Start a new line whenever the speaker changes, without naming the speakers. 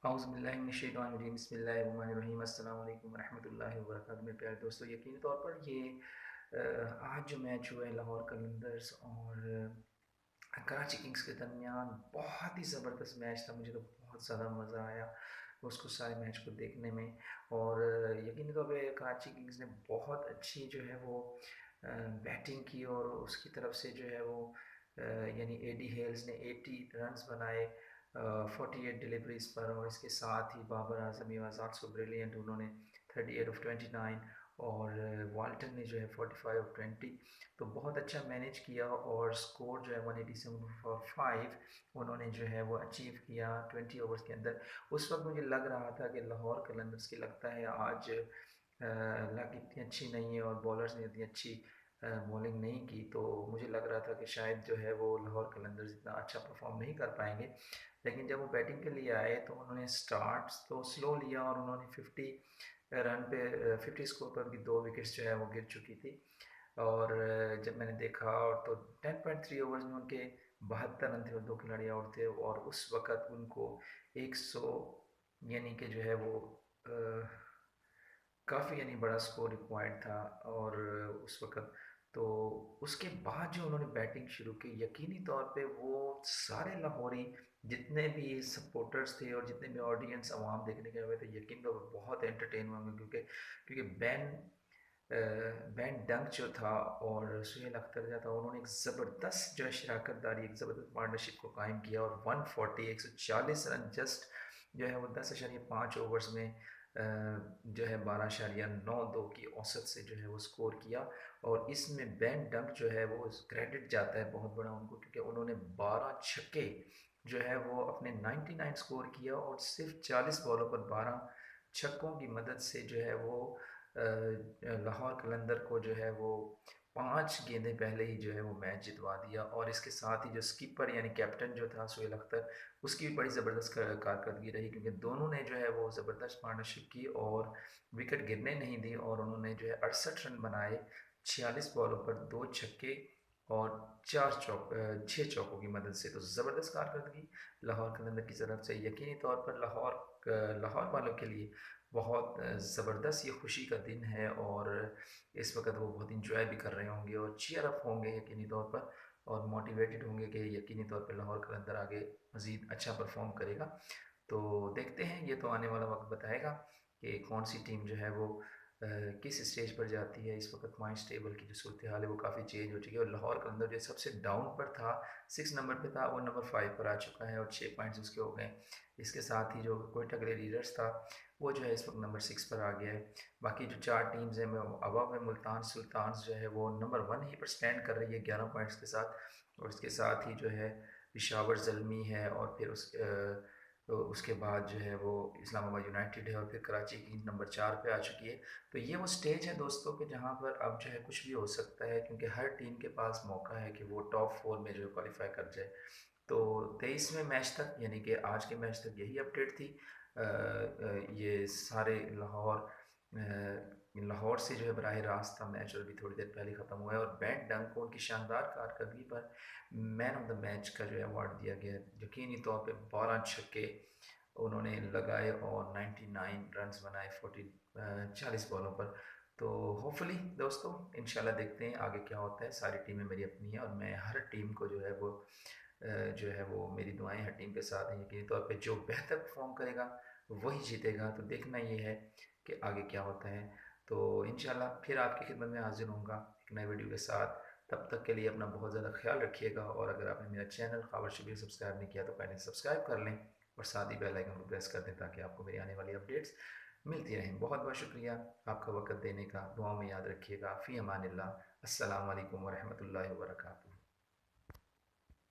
औज़ुबिल्लाहि बिस्मिल्लाहिर्रहमानिर्रहीम अस्सलाम वालेकुम वरहमतुल्लाहि वबरकातुहू। मेरे प्यारे दोस्तों, यकीनी तौर पर ये आज जो मैच हुआ है लाहौर कलंदर्स और कराची किंग्स के दरमियान, बहुत ही ज़बरदस्त मैच था। मुझे तो बहुत ज़्यादा मज़ा आया उसको सारे मैच को देखने में। और यकीनी तौर पे कराची किंग्स ने बहुत अच्छी जो है वो बैटिंग की और उसकी तरफ से जो है वो यानी एडी हेल्स ने 80 रन्स बनाए 48 डिलीवरीज पर। और इसके साथ ही बाबर आजम आज़ाद ब्रिलियंट, उन्होंने 38 ऑफ 29। और वाल्टन ने जो है 45 ऑफ 20। तो बहुत अच्छा मैनेज किया और स्कोर जो है 187 फॉर 5 उन्होंने जो है वो अचीव किया 20 ओवर्स के अंदर। उस वक्त मुझे लग रहा था कि लाहौर कलंदर्स की लगता है आज लक इतनी अच्छी नहीं है और बॉलर्स ने इतनी अच्छी बॉलिंग नहीं की, तो मुझे लग रहा था कि शायद जो है वो लाहौर कलंदर्स इतना अच्छा परफॉर्म नहीं कर पाएंगे। लेकिन जब वो बैटिंग के लिए आए तो उन्होंने स्टार्ट तो स्लो लिया और उन्होंने 50 रन पे 50 स्कोर पर भी 2 विकेट्स जो है वो गिर चुकी थी। और जब मैंने देखा और तो 10.3 ओवर्स में उनके 72 रन थे और 2 खिलाड़ी आउट थे। और उस वक़्त उनको 100 यानी कि जो है वो काफ़ी यानी बड़ा स्कोर रिक्वायर्ड था। और उस वक़्त तो उसके बाद जो उन्होंने बैटिंग शुरू की, यकीनी तौर पे वो सारे लाहौरी जितने भी सपोर्टर्स थे और जितने भी ऑडियंस अवाम देखने के हुए थे, यकीन तो बहुत एंटरटेन होंगे। क्योंकि क्योंकि बैन डंक जो था और सुहेल अख्तर जो था, उन्होंने एक ज़बरदस्त जो है शराकत एक ज़बरदस्त पार्टनरशिप को कायम किया और 140 रन जस्ट जो है वो 10.5 ओवर्स में जो है 12.92 की औसत से जो है वो स्कोर किया। और इसमें बैन डंक जो है वो क्रेडिट जाता है बहुत बड़ा उनको, क्योंकि उन्होंने 12 छक्के जो है वो अपने 99 स्कोर किया और सिर्फ 40 बॉलों पर 12 छक्कों की मदद से जो है वो लाहौर कलंदर को जो है वो 5 गेंदें पहले ही जो है वो मैच जितवा दिया। और इसके साथ ही जो स्कीपर यानी कैप्टन जो था सुहेल अख्तर, उसकी भी बड़ी ज़बरदस्त कारकर्दगी रही, क्योंकि दोनों ने जो है वो ज़बरदस्त पार्टनरशिप की और विकेट गिरने नहीं दी। और उन्होंने जो है 68 रन बनाए 46 बॉलों पर 2 छक्के और 6 चौकों की मदद से। तो ज़बरदस्त कारकर्दगी लाहौर कलंदर की तरफ से। यकीनी तौर पर लाहौर वालों के लिए बहुत ज़बरदस्त ये खुशी का दिन है और इस वक्त वो बहुत इंजॉय भी कर रहे होंगे और चीयर अप होंगे यकीनी तौर पर, और मोटिवेटेड होंगे कि यकीनी तौर पर लाहौर कलंदर आगे मज़ीद अच्छा परफॉर्म करेगा। तो देखते हैं, ये तो आने वाला वक्त बताएगा कि कौन सी टीम जो है वो किस स्टेज पर जाती है। इस वक्त पॉइंट्स टेबल की जो सूरत हाल है वो काफ़ी चेंज हो चुकी है और लाहौर कलंदर जो सबसे डाउन पर था 6 नंबर पे था, वो नंबर 5 पर आ चुका है और 6 पॉइंट्स उसके हो गए। इसके साथ ही जो कोयटा ग्लेडिएटर्स था वो जो है इस वक्त नंबर 6 पर आ गया है। बाकी जो 4 टीम्स हैं, अबव में मुल्तान सुल्तान्स जो है वो नंबर 1 ही पर स्टैंड कर रही है 11 पॉइंट्स के साथ। और इसके साथ ही जो है पिशावर ज़ल्मी है और फिर तो उसके बाद जो है वो इस्लामाबाद यूनाइटेड है और फिर कराची की नंबर 4 पे आ चुकी है। तो ये वो स्टेज है दोस्तों कि जहाँ पर अब जो है कुछ भी हो सकता है, क्योंकि हर टीम के पास मौका है कि वो टॉप 4 में जो है क्वालिफाई कर जाए। तो 23वें मैच तक यानी कि आज के मैच तक यही अपडेट थी। ये सारे लाहौर से जो है बराह रास्त था मैच और अभी थोड़ी देर पहले ख़त्म हुआ है। और बैन डंक को उनकी शानदार कारकर्दगी पर मैन ऑफ द मैच का जो है अवार्ड दिया गया। यकीनी तौर पे 12 छक्के उन्होंने लगाए और 99 रन्स बनाए 40 बॉलों पर। तो होपफुली दोस्तों इंशाल्लाह देखते हैं आगे क्या होता है। सारी टीमें मेरी अपनी हैं और मैं हर टीम को जो है वो जो है वो मेरी दुआएं हर टीम के साथ हैं। यकीनी तौर पे जो बेहतर परफॉर्म करेगा वही जीतेगा। तो देखना ये है कि आगे क्या होता है। तो इंशाल्लाह फिर आपकी खिदमत में हाजिर होऊंगा एक नए वीडियो के साथ। तब तक के लिए अपना बहुत ज़्यादा ख्याल रखिएगा और अगर आपने मेरा चैनल खबर शबीर सब्सक्राइब नहीं किया तो पहले सब्सक्राइब कर लें और साथ ही बेल आइकन को प्रेस कर दें ताकि आपको मेरी आने वाली अपडेट्स मिलती रहें। बहुत बहुत शुक्रिया आपका वक़्त देने का। दुआ में याद रखिएगा। फ़ी अमानिल्लाह। अस्सलाम वालेकुम वरहमतुल्लाहि वबरकातुहू।